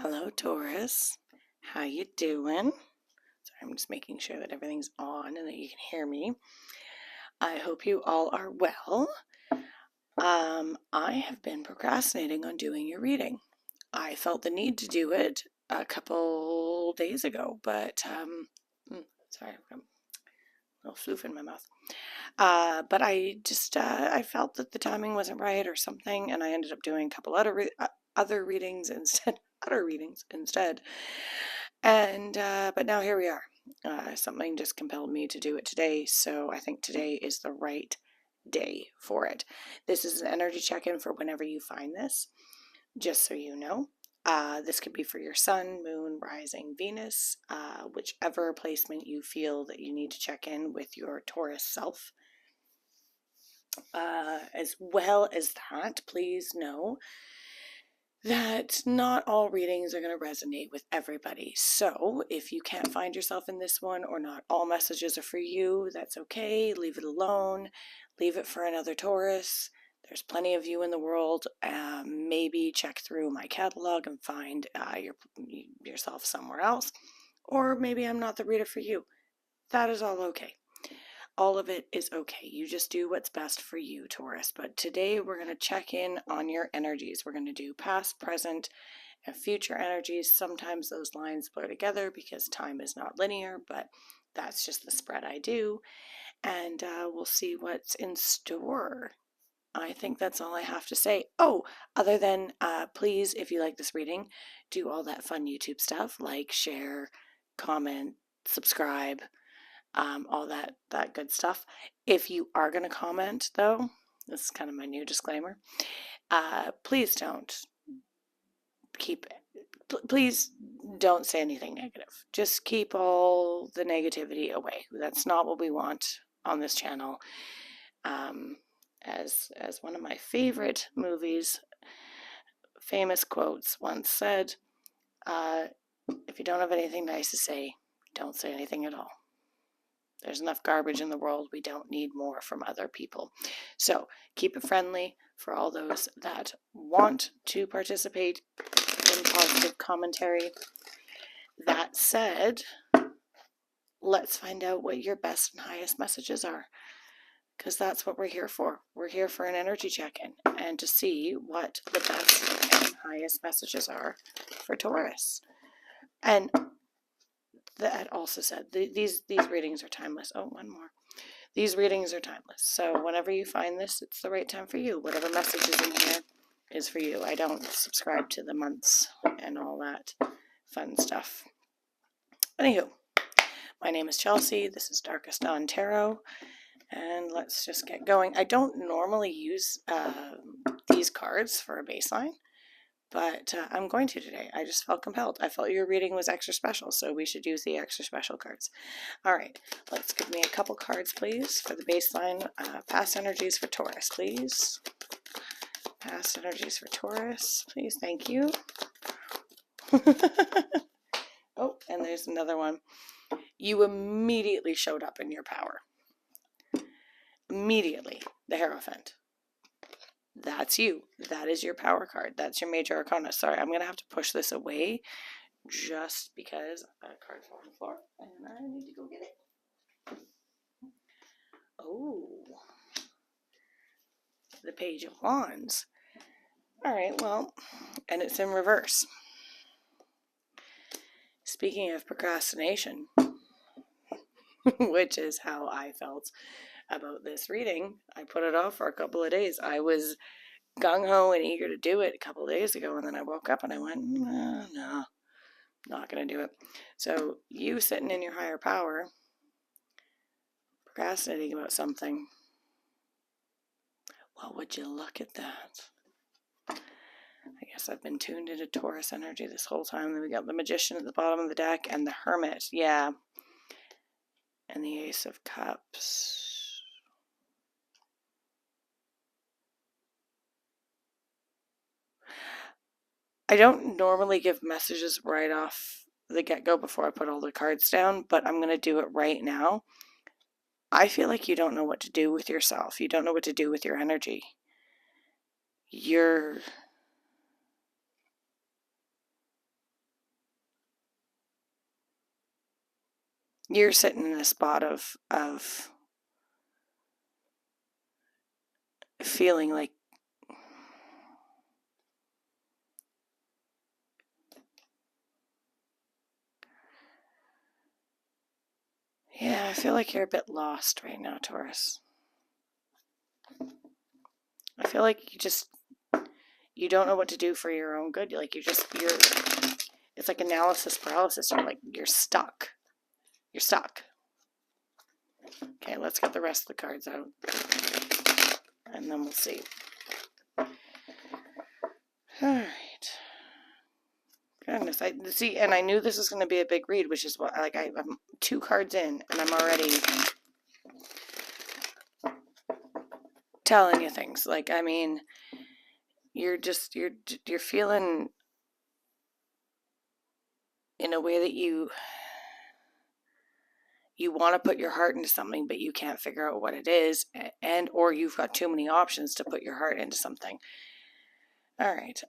Hello, Taurus. How you doing? Sorry, I'm just making sure that everything's on and that you can hear me. I hope you all are well. I have been procrastinating on doing your reading. I felt the need to do it a couple days ago, but sorry, I've got a little floof in my mouth. But I felt that the timing wasn't right or something, and I ended up doing a couple other readings instead. Other readings instead. And but now here we are. Something just compelled me to do it today, so I think today is the right day for it. This is an energy check-in for whenever you find this, just so you know. This could be for your sun, moon, rising, Venus, whichever placement you feel that you need to check in with your Taurus self. As well as that, please know that not all readings are going to resonate with everybody. So if you can't find yourself in this one, or not all messages are for you, that's okay. Leave it alone. Leave it for another Taurus. There's plenty of you in the world. Maybe check through my catalog and find yourself somewhere else. Or maybe I'm not the reader for you. That is all okay. All of it is okay. You just do what's best for you, Taurus. But today we're going to check in on your energies. We're going to do past, present, and future energies. Sometimes those lines blur together because time is not linear, but that's just the spread I do. And we'll see what's in store. I think that's all I have to say. Oh, other than please, if you like this reading, do all that fun YouTube stuff, like, share, comment, subscribe, all that good stuff. If you are going to comment, though, this is kind of my new disclaimer, please don't please don't say anything negative. Just keep all the negativity away. That's not what we want on this channel. As one of my favorite movies, famous quotes once said, if you don't have anything nice to say, don't say anything at all. There's enough garbage in the world. We don't need more from other people. So keep it friendly for all those that want to participate in positive commentary. That said, let's find out what your best and highest messages are, because that's what we're here for. We're here for an energy check-in and to see what the best and highest messages are for Taurus. And that also said, these readings are timeless. Oh, one more. These readings are timeless. So whenever you find this, it's the right time for you. Whatever message is in here is for you. I don't subscribe to the months and all that fun stuff. Anywho, my name is Chelsea. This is Darkest Dawn Tarot. And let's just get going. I don't normally use these cards for a baseline, but I'm going to today. I just felt compelled. I felt your reading was extra special, so we should use the extra special cards. All right, let's give me a couple cards, please, for the baseline. Past energies for Taurus, please. Past energies for Taurus, please. Thank you. Oh, and there's another one. You immediately showed up in your power. Immediately. The Hierophant. That's you. That is your power card. That's your major arcana. Sorry, I'm going to have to push this away just because a card fell on the floor and I need to go get it. Oh, the Page of Wands. All right, well, and it's in reverse. Speaking of procrastination, which is how I felt about this reading, I put it off for a couple of days. I was gung-ho and eager to do it a couple of days ago, and then I woke up and I went, no, not going to do it. So you sitting in your higher power, procrastinating about something. Well, would you look at that? I guess I've been tuned into Taurus energy this whole time. Then we got the Magician at the bottom of the deck and the Hermit. Yeah. And the Ace of Cups. I don't normally give messages right off the get-go before I put all the cards down, but I'm going to do it right now. I feel like you don't know what to do with yourself. You don't know what to do with your energy. you're sitting in a spot of feeling like I feel like you're a bit lost right now, Taurus. I feel like you don't know what to do for your own good. Like you're it's like analysis paralysis. You're stuck. You're stuck. Okay, let's get the rest of the cards out. And then we'll see. Alright. Goodness, and I knew this was going to be a big read, which is what, I'm 2 cards in, and I'm already telling you things. Like, I mean, you're feeling in a way that you want to put your heart into something, but you can't figure out what it is, or you've got too many options to put your heart into something. All right.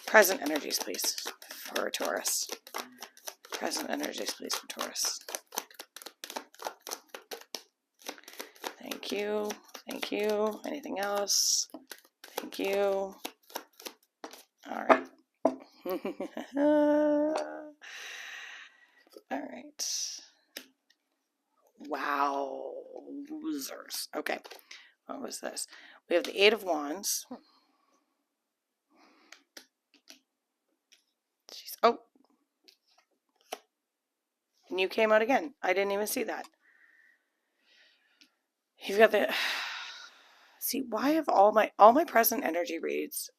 Present energies, please, for Taurus. Present energies, please, for Taurus. Thank you. Thank you. Anything else? Thank you. All right. All right. Wowzers. Okay. What was this? We have the 8 of Wands. Jeez. Oh. And you came out again. I didn't even see that. You've got the... See, why have all my present energy reads,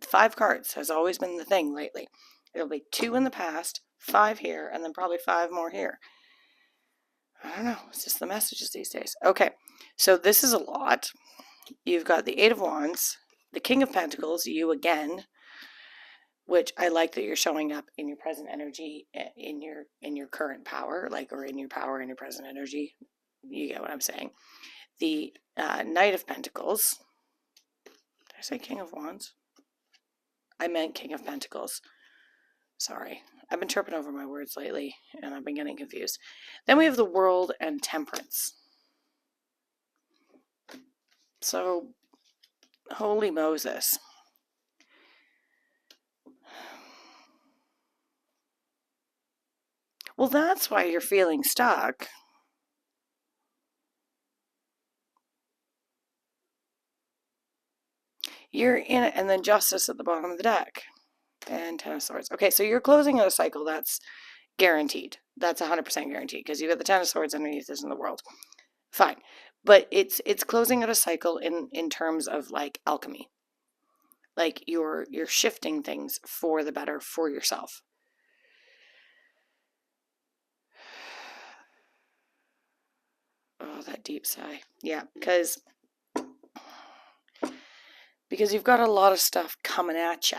5 cards has always been the thing lately. It'll be 2 in the past, 5 here, and then probably 5 more here. I don't know. It's just the messages these days. Okay, so this is a lot. You've got the 8 of Wands, the King of Pentacles, you again, which I like that you're showing up in your present energy, in your current power, or in your power in your present energy. You get what I'm saying. The Knight of Pentacles. Did I say King of Wands? I meant King of Pentacles. Sorry. I've been tripping over my words lately, and I've been getting confused. Then we have the World and Temperance. So, holy Moses. Well, that's why you're feeling stuck. You're in it, and then Justice at the bottom of the deck. And 10 of Swords. Okay, so you're closing out a cycle that's guaranteed. That's 100% guaranteed, because you've got the 10 of Swords underneath this in the World. Fine. But it's closing out a cycle in terms of, like, alchemy. Like, you're shifting things for the better for yourself. Oh, that deep sigh. Yeah, because you've got a lot of stuff coming at you.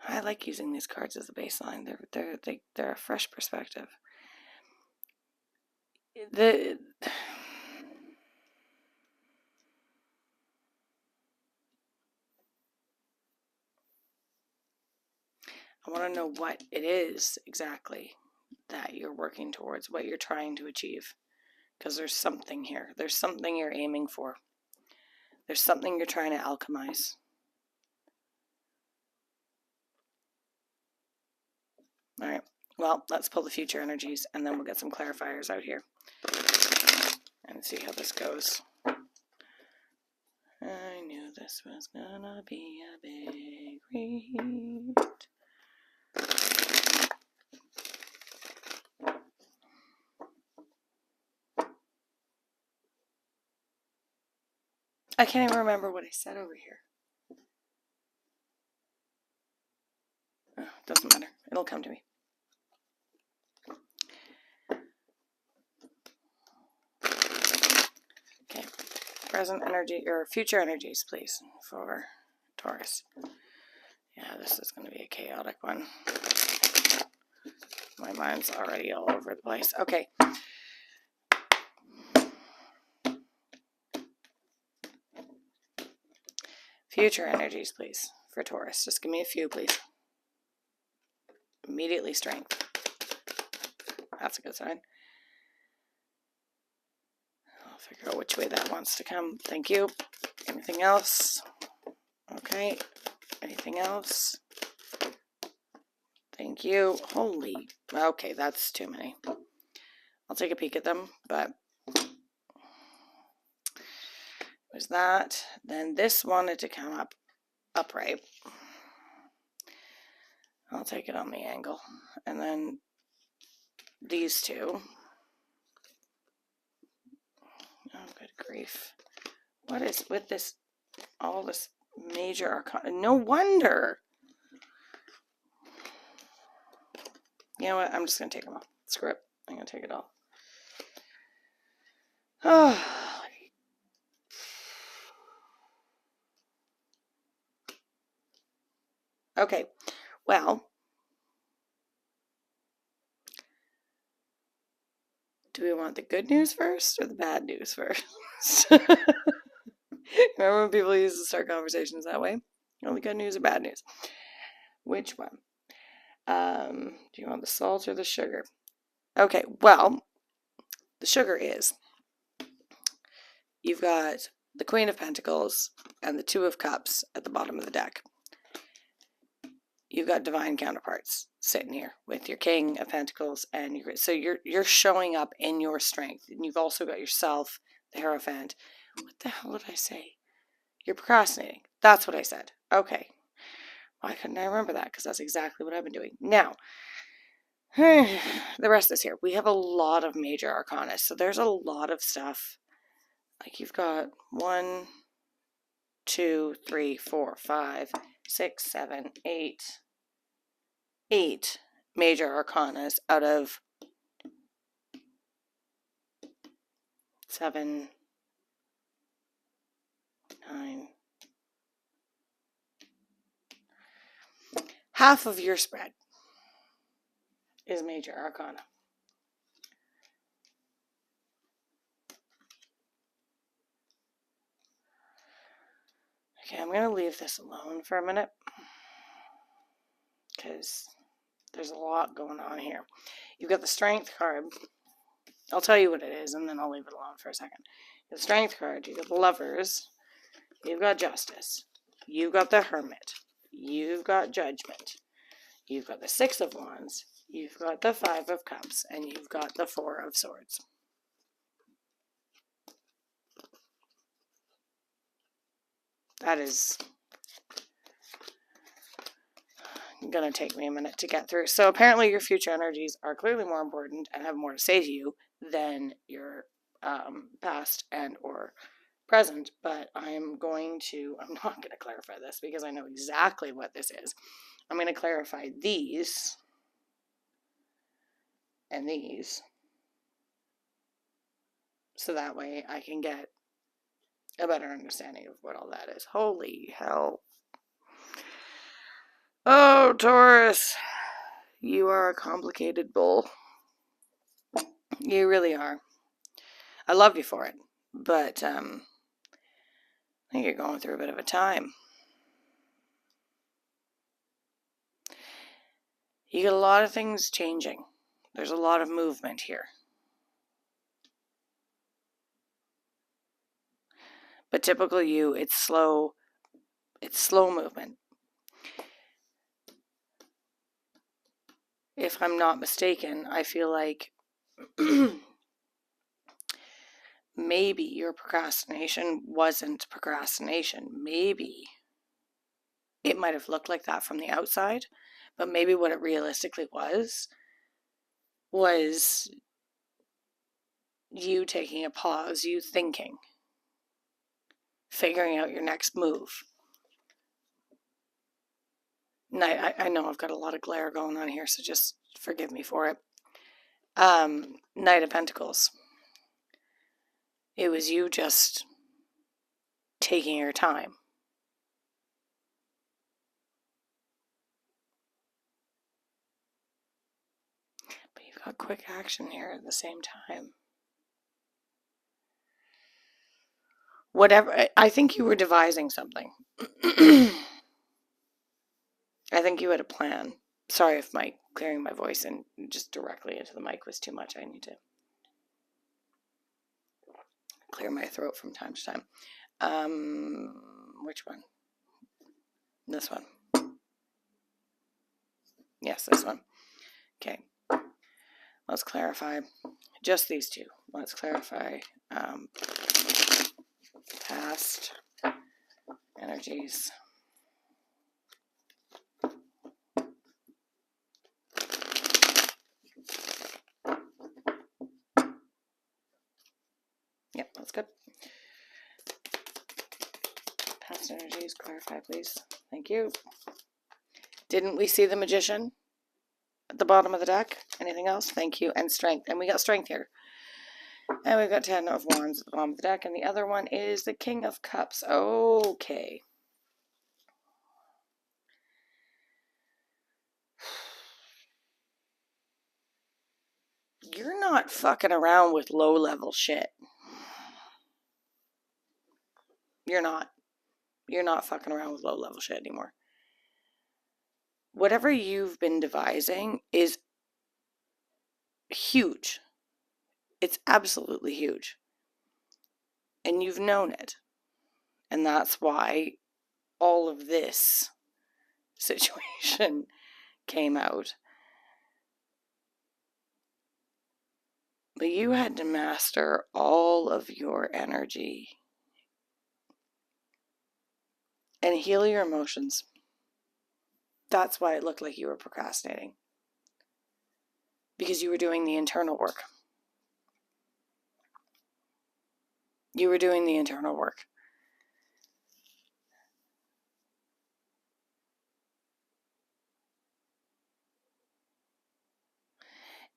I like using these cards as a baseline. They're a fresh perspective. I want to know what it is exactly that you're working towards, what you're trying to achieve. Because there's something here. There's something you're aiming for. There's something you're trying to alchemize. All right. Well, let's pull the future energies, and then we'll get some clarifiers out here and see how this goes. I knew this was gonna be a big read. I can't even remember what I said over here. Oh, doesn't matter. It'll come to me. Okay. Present energy, or future energies, please, for Taurus. Yeah, this is going to be a chaotic one. My mind's already all over the place. Okay. Future energies, please, for Taurus. Just give me a few, please. Immediately strength. That's a good sign. I'll figure out which way that wants to come. Thank you. Anything else? Okay. Anything else? Thank you. Holy. Okay, that's too many. I'll take a peek at them, but was that. Then this wanted to come up upright. I'll take it on the angle. And then these two. Oh, good grief. What is with this, all this major arcana? No wonder. You know what? I'm just going to take them off. Screw it. I'm going to take it all. Oh. Okay. Well, do we want the good news first or the bad news first? Remember when people used to start conversations that way? Only good news or bad news? Which one? Do you want the salt or the sugar? Okay, well, the sugar is, you've got the Queen of Pentacles and the Two of Cups at the bottom of the deck. You've got divine counterparts sitting here with your King of Pentacles and your, so you're showing up in your strength, and you've also got yourself, the Hierophant. What the hell did I say? You're procrastinating. That's what I said. Okay. Why couldn't I remember that? Because that's exactly what I've been doing. Now, the rest is here. We have a lot of major arcana, so there's a lot of stuff. Like you've got 1, 2, 3, 4, 5, 6, 7, 8 major arcanas out of 7, 9. Half of your spread is major arcana. Okay, I'm going to leave this alone for a minute because there's a lot going on here. You've got the Strength card. I'll tell you what it is, and then I'll leave it alone for a second. The Strength card, you've got the Lovers, you've got Justice, you've got the Hermit, you've got Judgment, you've got the Six of Wands, you've got the Five of Cups, and you've got the Four of Swords. That is going to take me a minute to get through. So apparently your future energies are clearly more important and have more to say to you than your past and or present. But I'm not going to clarify this because I know exactly what this is. I'm going to clarify these and these so that way I can get a better understanding of what all that is. Holy hell. Oh, Taurus, you are a complicated bull. You really are. I love you for it, but I think you're going through a bit of a time. You get a lot of things changing. There's a lot of movement here. But typical you, it's slow movement. If I'm not mistaken, I feel like maybe your procrastination wasn't procrastination. Maybe it might have looked like that from the outside, but maybe what it realistically was you taking a pause, you thinking, figuring out your next move. I know I've got a lot of glare going on here, so just forgive me for it. Knight of Pentacles. It was you just taking your time. But you've got quick action here at the same time. Whatever, I think you were devising something. I think you had a plan. Sorry if my clearing my voice and just directly into the mic was too much. I need to clear my throat from time to time. Which one? This one. Yes, this one. Okay. Let's clarify just these two. Let's clarify past energies. Yep, that's good. Past energies, clarify, please. Thank you. Didn't we see the Magician at the bottom of the deck? Anything else? Thank you. And strength. And we got strength here. And we've got 10 of Wands at the bottom of the deck. And the other one is the King of Cups. Okay. You're not fucking around with low-level shit. You're not. You're not fucking around with low-level shit anymore. Whatever you've been devising is huge. It's absolutely huge. And you've known it. And that's why all of this situation came out. But you had to master all of your energy and heal your emotions. That's why it looked like you were procrastinating. Because you were doing the internal work. You were doing the internal work.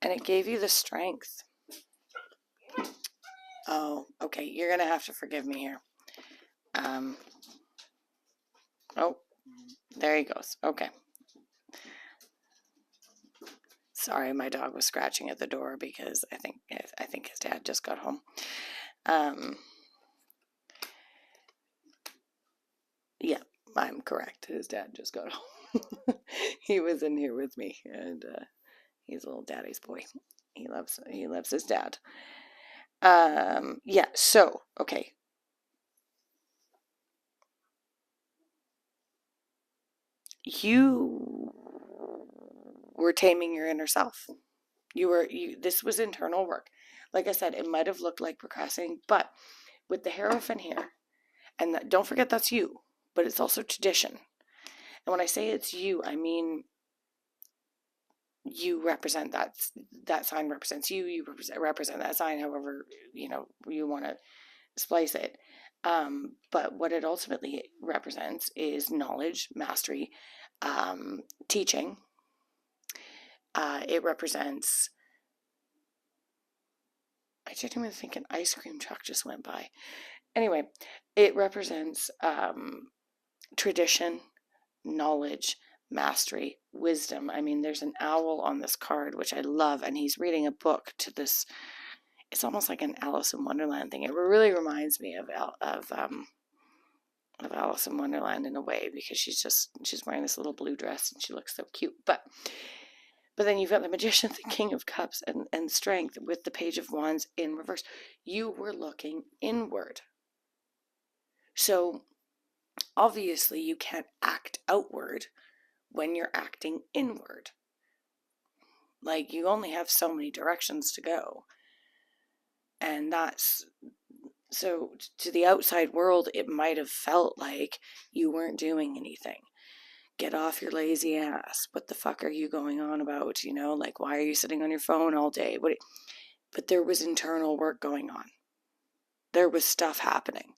And it gave you the strength. Oh, okay. You're going to have to forgive me here. Oh, there he goes. Okay. Sorry, my dog was scratching at the door because I think his dad just got home. Yeah, I'm correct. His dad just got home. He was in here with me, and he's a little daddy's boy. He loves his dad. Yeah. So okay. You were taming your inner self. This was internal work. Like I said, it might have looked like procrastinating, but with the Hierophant here, and don't forget that's you, but it's also tradition. And when I say it's you, I mean you represent that sign represents you. You represent that sign, however you want to splice it. But what it ultimately represents is knowledge, mastery, teaching. It represents. I didn't even think an ice cream truck just went by. Anyway, it represents tradition, knowledge, mastery, wisdom. I mean, there's an owl on this card, which I love, and he's reading a book to this. It's almost like an Alice in Wonderland thing. It really reminds me of Alice in Wonderland in a way, because she's wearing this little blue dress and she looks so cute. But then you've got the Magician, the King of Cups, and strength with the Page of Wands in reverse. You were looking inward. So obviously you can't act outward when you're acting inward. Like, you only have so many directions to go. And so to the outside world, it might have felt like you weren't doing anything. Get off your lazy ass. What the fuck are you going on about? Like, why are you sitting on your phone all day? But there was internal work going on. There was stuff happening.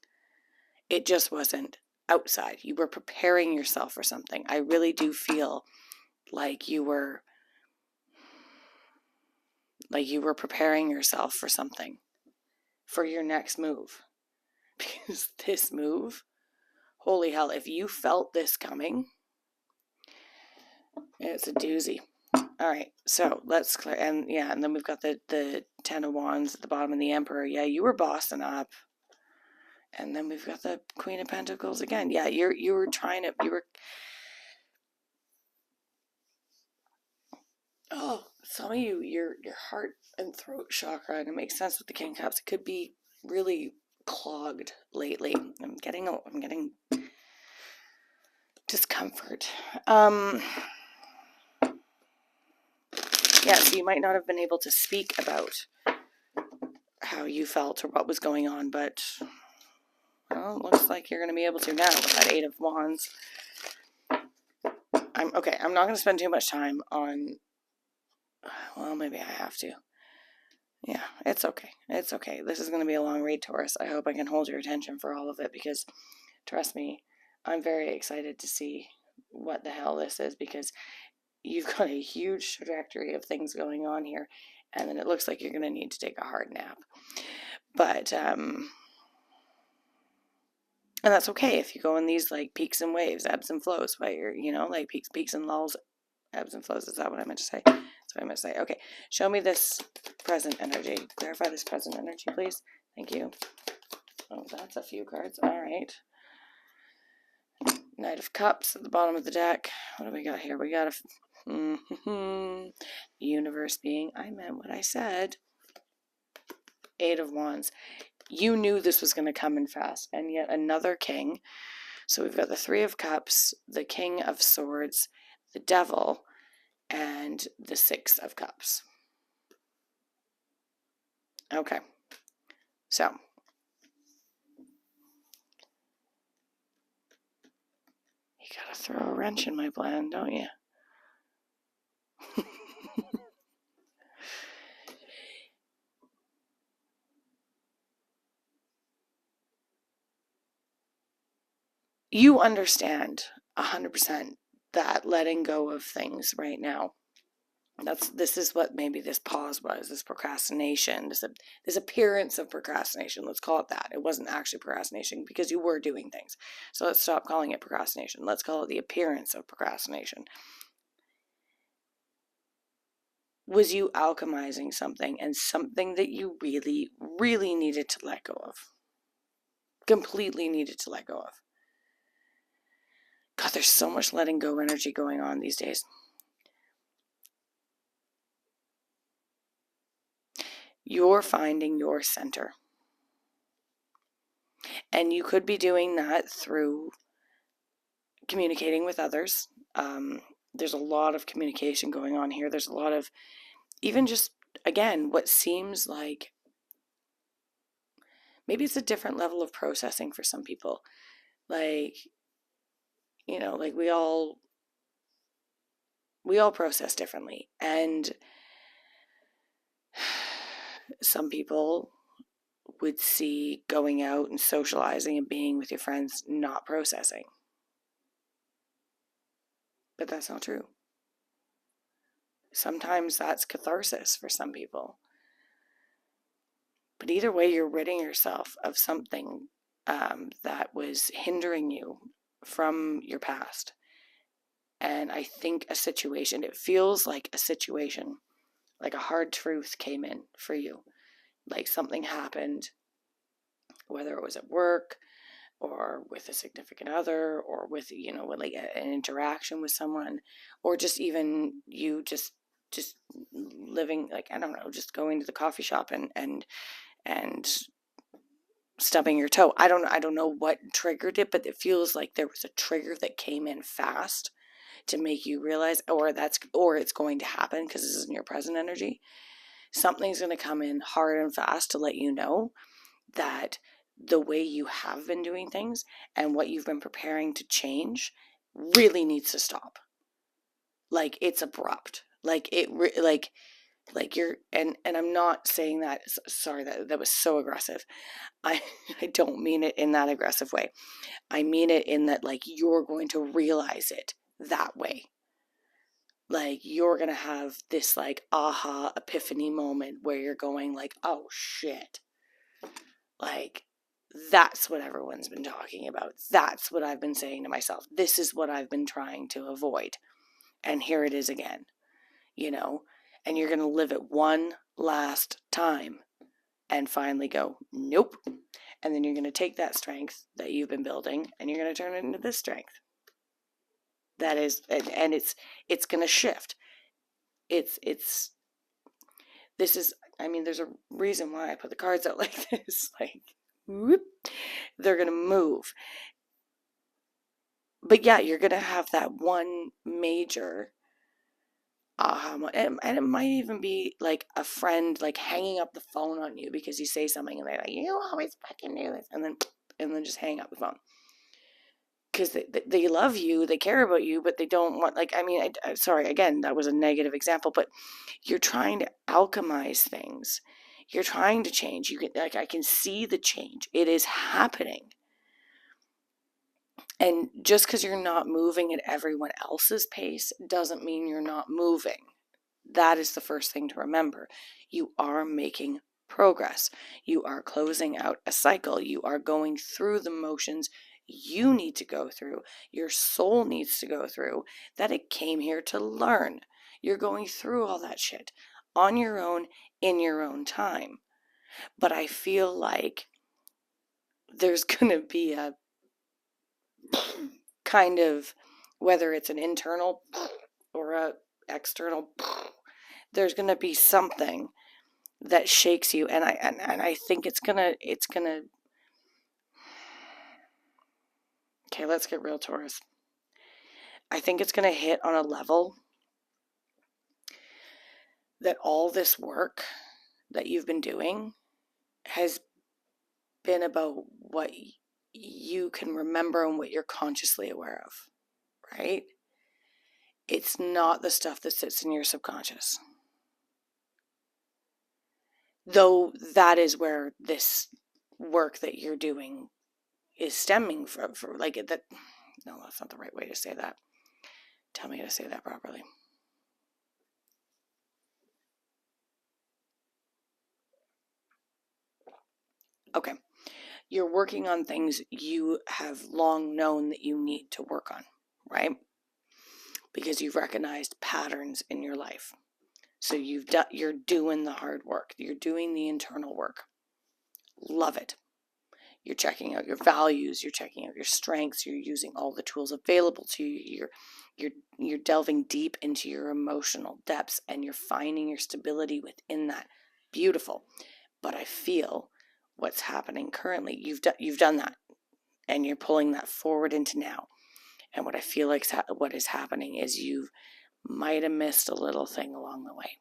It just wasn't outside. You were preparing yourself for something. I really do feel like you were preparing yourself for something, for your next move. Because this move, holy hell, if you felt this coming, it's a doozy. All right, so let's clear, and then we've got the Ten of Wands at the bottom and the Emperor. Yeah, you were bossing up. And then we've got the Queen of Pentacles again. Yeah, you were Oh, some of you, your heart and throat chakra, and it makes sense with the King of Cups. It could be really clogged lately. I'm getting discomfort. Yeah, so you might not have been able to speak about how you felt or what was going on, but well, it looks like you're going to be able to now with that Eight of Wands. I'm not going to spend too much time on, well, maybe I have to. Yeah, it's okay. It's okay. This is going to be a long read, Taurus. I hope I can hold your attention for all of it because, trust me, I'm very excited to see what the hell this is because you've got a huge trajectory of things going on here, and then it looks like you're going to need to take a hard nap. But, and that's okay if you go in these like peaks and waves, ebbs and flows, but you're, like peaks and lulls, ebbs and flows. Is that what I meant to say? That's what I meant to say. Okay, show me this present energy. Clarify this present energy, please. Thank you. Oh, that's a few cards. All right. Knight of Cups at the bottom of the deck. What do we got here? We got a universe being. I meant what I said. Eight of Wands. You knew this was going to come in fast, and yet another king. So we've got the Three of Cups, the King of Swords, the Devil, and the Six of Cups. Okay. So you gotta throw a wrench in my plan, don't you? You understand 100% that letting go of things right now. This is what maybe this pause was, this procrastination, this appearance of procrastination. Let's call it that. It wasn't actually procrastination because you were doing things. So let's stop calling it procrastination. Let's call it the appearance of procrastination. Was you alchemizing something and something that you really, really needed to let go of? Completely needed to let go of. God, there's so much letting go energy going on these days. You're finding your center. And you could be doing that through communicating with others. There's a lot of communication going on here. There's a lot of, even just, again, what seems like, maybe it's a different level of processing for some people. Like, like we all process differently. And some people would see going out and socializing and being with your friends not processing. But that's not true. Sometimes that's catharsis for some people. But either way, you're ridding yourself of something that was hindering you from your past. And I think it feels like a situation, like a hard truth came in for you. Like something happened, whether it was at work or with a significant other or with, like an interaction with someone, or just even you just living, like, I don't know, just going to the coffee shop and stubbing your toe. I don't know what triggered it, but it feels like there was a trigger that came in fast to make you realize, or it's going to happen because this is in your present energy. Something's going to come in hard and fast to let you know that the way you have been doing things and what you've been preparing to change really needs to stop. Like it's abrupt. Like you're, and I'm not saying that, sorry, that was so aggressive. I don't mean it in that aggressive way. I mean it in that, like, you're going to realize it that way. Like, you're going to have this, like, aha epiphany moment where you're going, like, oh, shit. Like, that's what everyone's been talking about. That's what I've been saying to myself. This is what I've been trying to avoid. And here it is again, and you're going to live it one last time and finally go, nope. And then you're going to take that strength that you've been building and you're going to turn it into this strength. That is, and it's going to shift. this is, there's a reason why I put the cards out like this, like, whoop, they're going to move. But yeah, you're going to have that one major aha moment. And it might even be like a friend, like, hanging up the phone on you because you say something and they're like, you always fucking do this. And then just hang up the phone. Because they love you, they care about you, but they don't want, like, sorry, again, that was a negative example, but you're trying to alchemize things. You're trying to change. I can see the change. It is happening. And just because you're not moving at everyone else's pace doesn't mean you're not moving. That is the first thing to remember. You are making progress. You are closing out a cycle. You are going through the motions you need to go through, your soul needs to go through, that it came here to learn. You're going through all that shit on your own, in your own time. But I feel like there's going to be a kind of, whether it's an internal or a external, there's going to be something that shakes you, and I think it's gonna okay, let's get real, Taurus. I think it's gonna hit on a level that all this work that you've been doing has been about what you can remember and what you're consciously aware of, right? It's not the stuff that sits in your subconscious. Though that is where this work that you're doing is stemming from, like that. No, that's not the right way to say that. Tell me how to say that properly. Okay. You're working on things you have long known that you need to work on, right? Because you've recognized patterns in your life. So you're doing the hard work. You're doing the internal work. Love it. You're checking out your values. You're checking out your strengths. You're using all the tools available to you. You're delving deep into your emotional depths, and you're finding your stability within that. Beautiful. But I feel what's happening currently, you've done that, and you're pulling that forward into now. And what I feel like what is happening is you might have missed a little thing along the way.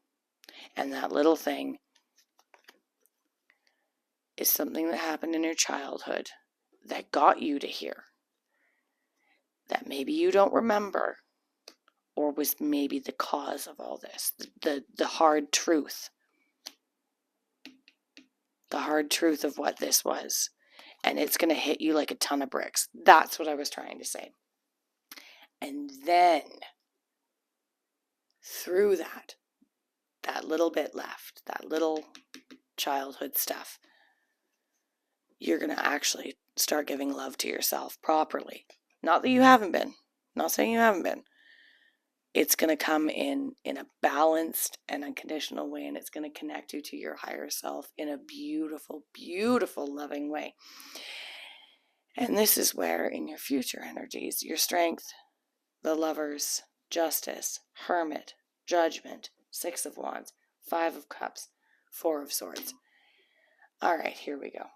And that little thing is something that happened in your childhood that got you to here, that maybe you don't remember, or was maybe the cause of all this, the hard truth. The hard truth of what this was. And it's going to hit you like a ton of bricks. That's what I was trying to say. And then, through that little bit left, that little childhood stuff, you're going to actually start giving love to yourself properly. Not that you haven't been. Not saying you haven't been. It's going to come in a balanced and unconditional way, and it's going to connect you to your higher self in a beautiful, beautiful, loving way. And this is where, in your future energies, your strength, the Lovers, Justice, Hermit, Judgment, Six of Wands, Five of Cups, Four of Swords. All right, here we go.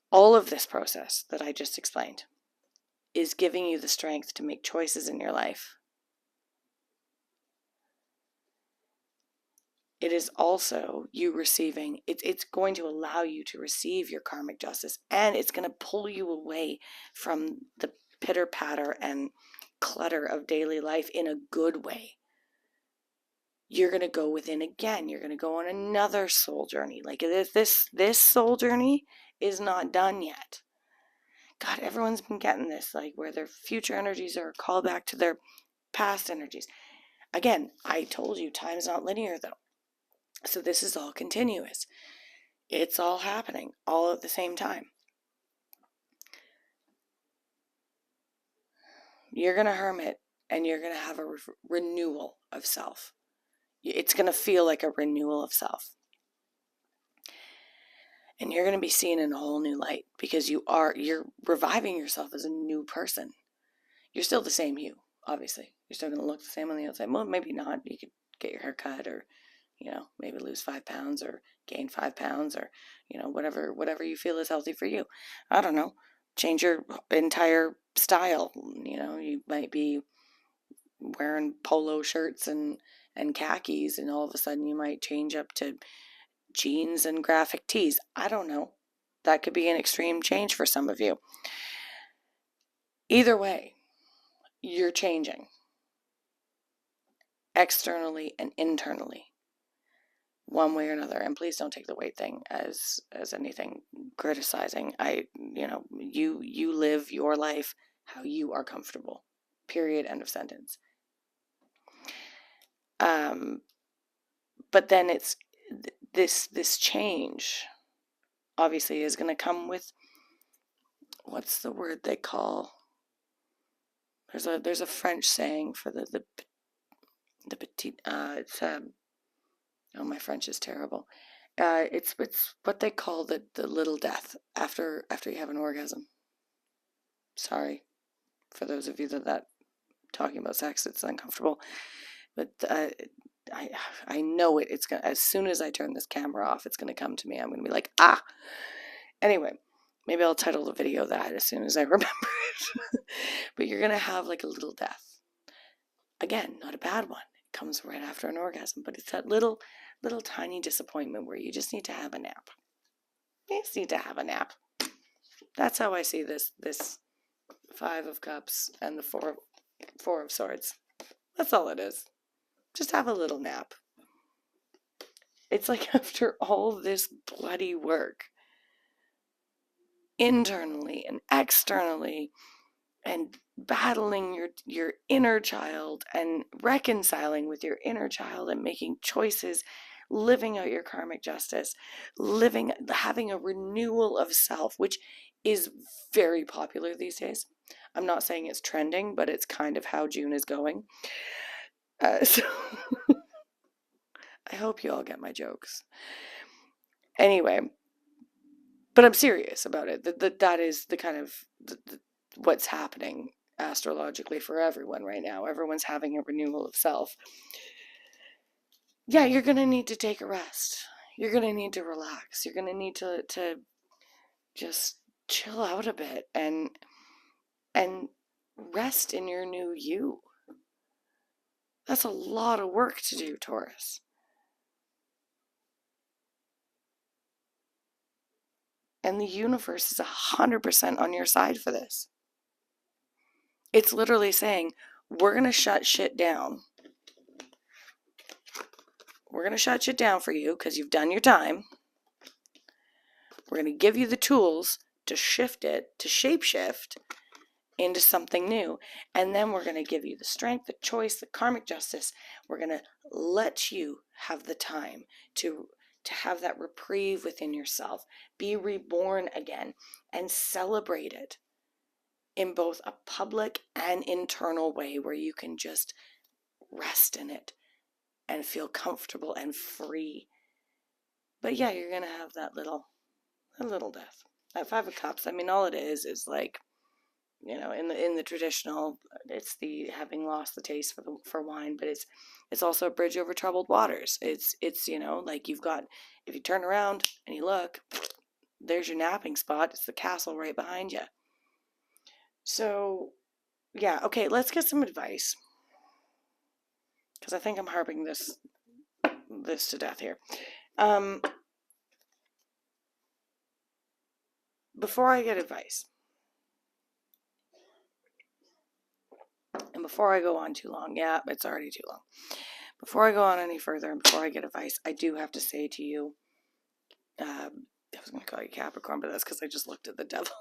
All of this process that I just explained is giving you the strength to make choices in your life. It is also you receiving, it's going to allow you to receive your karmic justice, and it's going to pull you away from the pitter-patter and clutter of daily life in a good way. You're going to go within again. You're going to go on another soul journey. Like this soul journey is not done yet. God, everyone's been getting this, like where their future energies are a call back to their past energies. Again, I told you time's not linear though. So this is all continuous. It's all happening all at the same time. You're going to hermit, and you're going to have a renewal of self. It's going to feel like a renewal of self. And you're going to be seen in a whole new light, because you're reviving yourself as a new person. You're still the same you, obviously. You're still going to look the same on the outside. Well, maybe not. You could get your hair cut, or, maybe lose 5 pounds or gain 5 pounds, or, whatever you feel is healthy for you. I don't know. Change your entire style. You might be wearing polo shirts and khakis, and all of a sudden you might change up to jeans and graphic tees. I don't know. That could be an extreme change for some of you. Either way, you're changing externally and internally, one way or another. And please don't take the weight thing as anything criticizing. You live your life how you are comfortable. Period. End of sentence. But then it's this change obviously is going to come with, what's the word they call? There's a French saying for the petite. My French is terrible. It's what they call the little death after you have an orgasm. Sorry for those of you that talking about sex, it's uncomfortable, but I know it. It's gonna, as soon as I turn this camera off, it's gonna come to me. I'm gonna be like, ah. Anyway, maybe I'll title the video that as soon as I remember it. But you're gonna have like a little death. Again, not a bad one. It comes right after an orgasm, but it's that little tiny disappointment where you just need to have a nap. You just need to have a nap. That's how I see this 5 of Cups and the 4 of Swords. That's all it is. Just have a little nap. It's like after all this bloody work, internally and externally, and battling your inner child and reconciling with your inner child and making choices, living out your karmic justice, having a renewal of self, which is very popular these days. I'm not saying it's trending, but it's kind of how June is going. So I hope you all get my jokes. Anyway, but I'm serious about it. That is the kind of what's happening astrologically for everyone right now. Everyone's having a renewal of self. Yeah, you're going to need to take a rest. You're going to need to relax. You're going to need to just chill out a bit and rest in your new you. That's a lot of work to do, Taurus. And the universe is 100% on your side for this. It's literally saying, we're going to shut shit down. We're going to shut shit down for you because you've done your time. We're going to give you the tools to shift it, to shapeshift into something new. And then we're going to give you the strength, the choice, the karmic justice. We're going to let you have the time to have that reprieve within yourself, be reborn again, and celebrate it in both a public and internal way where you can just rest in it and feel comfortable and free. But yeah, you're going to have that little death. That 5 of Cups, I mean, all it is like, in the traditional, it's the having lost the taste for wine, but it's also a bridge over troubled waters. It's like you've got, if you turn around and you look, there's your napping spot. It's the castle right behind you. So yeah, okay, let's get some advice, because I think I'm harping this to death here. Before I get advice, and before I go on too long, yeah, it's already too long. Before I go on any further and before I get advice, I do have to say to you, I was going to call you Capricorn, but that's because I just looked at the devil.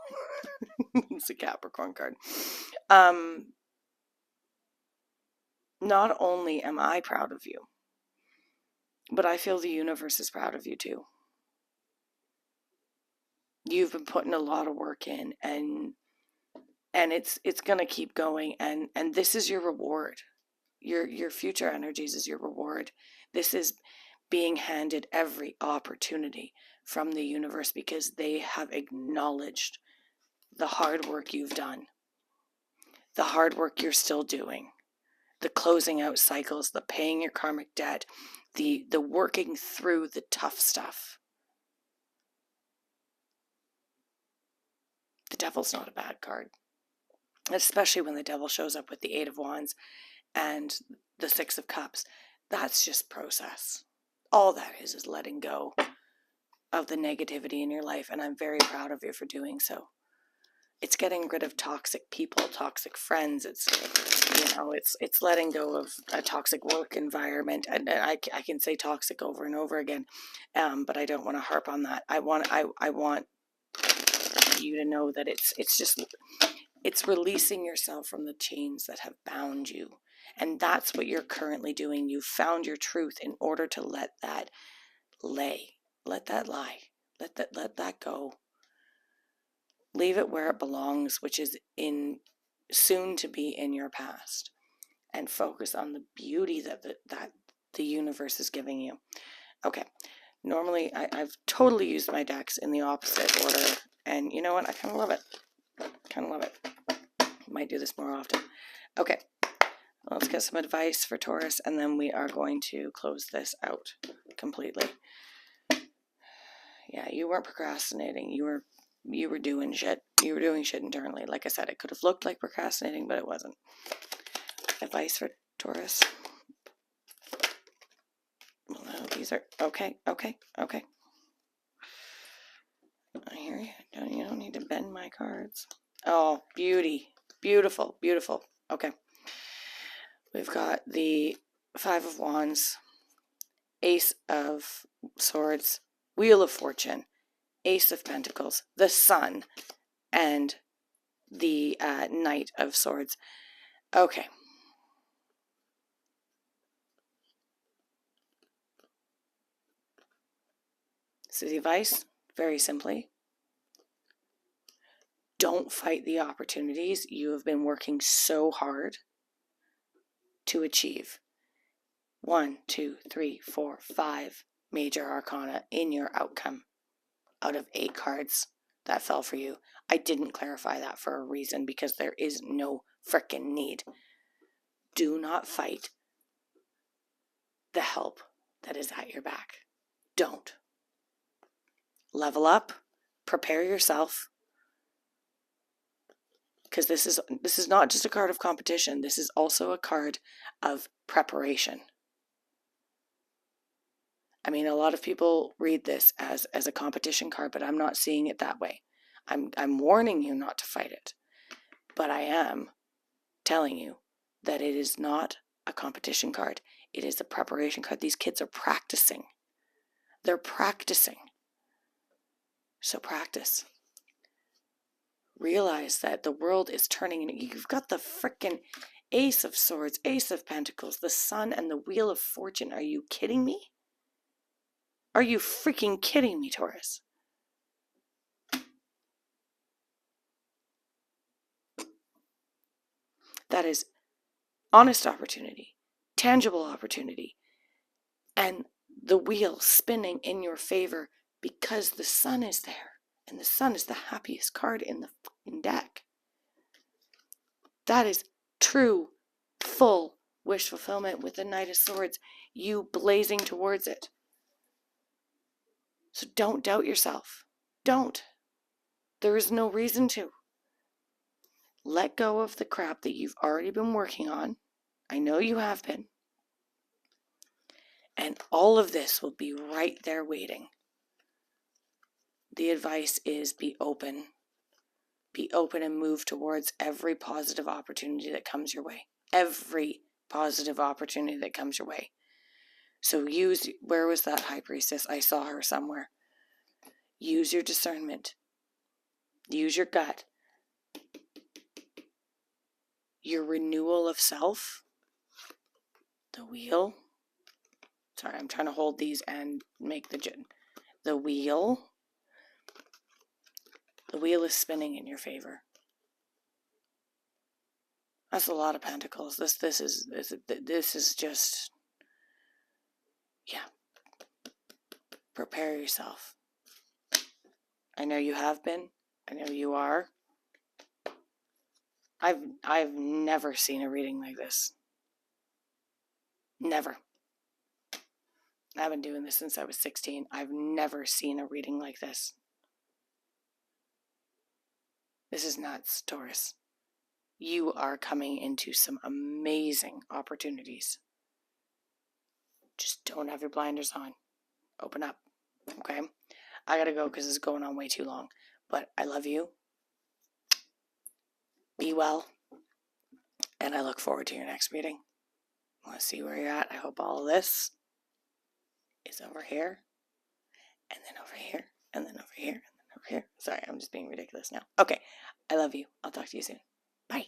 It's a Capricorn card. Not only am I proud of you, but I feel the universe is proud of you too. You've been putting a lot of work in, and it's going to keep going, and this is your reward. Your future energies is your reward. This is being handed every opportunity from the universe because they have acknowledged the hard work you've done. the hard work you're still doing, the closing out cycles, the paying your karmic debt, the working through the tough stuff. The devil's not a bad card, especially when the devil shows up with the Eight of Wands and the Six of Cups. That's just process. All that is letting go of the negativity in your life, and I'm very proud of you for doing so. It's getting rid of toxic people, toxic friends. It's, it's letting go of a toxic work environment. And I can say toxic over and over again, but I don't want to harp on that. I want you to know that it's releasing yourself from the chains that have bound you. And that's what you're currently doing. You found your truth in order to let that lay. Let that lie. Let that go. Leave it where it belongs, which is soon to be in your past, and focus on the beauty that the universe is giving you. Okay. Normally, I've totally used my decks in the opposite order, and you know what? I kind of love it. Might do this more often. Okay. Let's get some advice for Taurus, and then we are going to close this out completely. Yeah, you weren't procrastinating. You were doing shit. You were doing shit internally. Like I said, it could have looked like procrastinating, but it wasn't. Advice for Taurus. Well, these are okay. I hear you. You don't need to bend my cards. Oh, beauty. Beautiful. Okay. We've got the Five of Wands, Ace of Swords, Wheel of Fortune, Ace of Pentacles, the Sun, and the Knight of Swords. Okay. So the advice, very simply, don't fight the opportunities you have been working so hard to achieve. 1, 2, 3, 4, 5 major arcana in your outcome out of 8 cards that fell for you. I didn't clarify that for a reason, because there is no frickin' need. Do not fight the help that is at your back. Don't. Level up, prepare yourself, because this is not just a card of competition. This is also a card of preparation. I mean, a lot of people read this as a competition card, but I'm not seeing it that way. I'm warning you not to fight it, but I am telling you that it is not a competition card. It is a preparation card. These kids are practicing. They're practicing. So practice. Realize that the world is turning. You've got the frickin' Ace of Swords, Ace of Pentacles, the Sun, and the Wheel of Fortune. Are you kidding me? Are you freaking kidding me, Taurus? That is honest opportunity, tangible opportunity, and the wheel spinning in your favor because the Sun is there. And the Sun is the happiest card in the fucking deck. That is true, full wish fulfillment with the Knight of Swords, you blazing towards it. So don't doubt yourself. Don't. There is no reason to. Let go of the crap that you've already been working on. I know you have been. And all of this will be right there waiting. The advice is be open. Be open and move towards every positive opportunity that comes your way. Every positive opportunity that comes your way. So where was that high priestess? I saw her somewhere. Use your discernment. Use your gut. Your renewal of self. The wheel. Sorry, I'm trying to hold these and make the wheel. The wheel is spinning in your favor. That's a lot of pentacles. This is just, yeah. Prepare yourself. I know you have been. I know you are. I've never seen a reading like this. Never. I've been doing this since I was 16. I've never seen a reading like this. This is nuts, Taurus. You are coming into some amazing opportunities. Just don't have your blinders on. Open up, okay? I gotta go because it's going on way too long. But I love you. Be well. And I look forward to your next meeting. I want to see where you're at. I hope all of this is over here, and then over here, and then over here, and then over here. Sorry, I'm just being ridiculous now. Okay, I love you. I'll talk to you soon. Bye.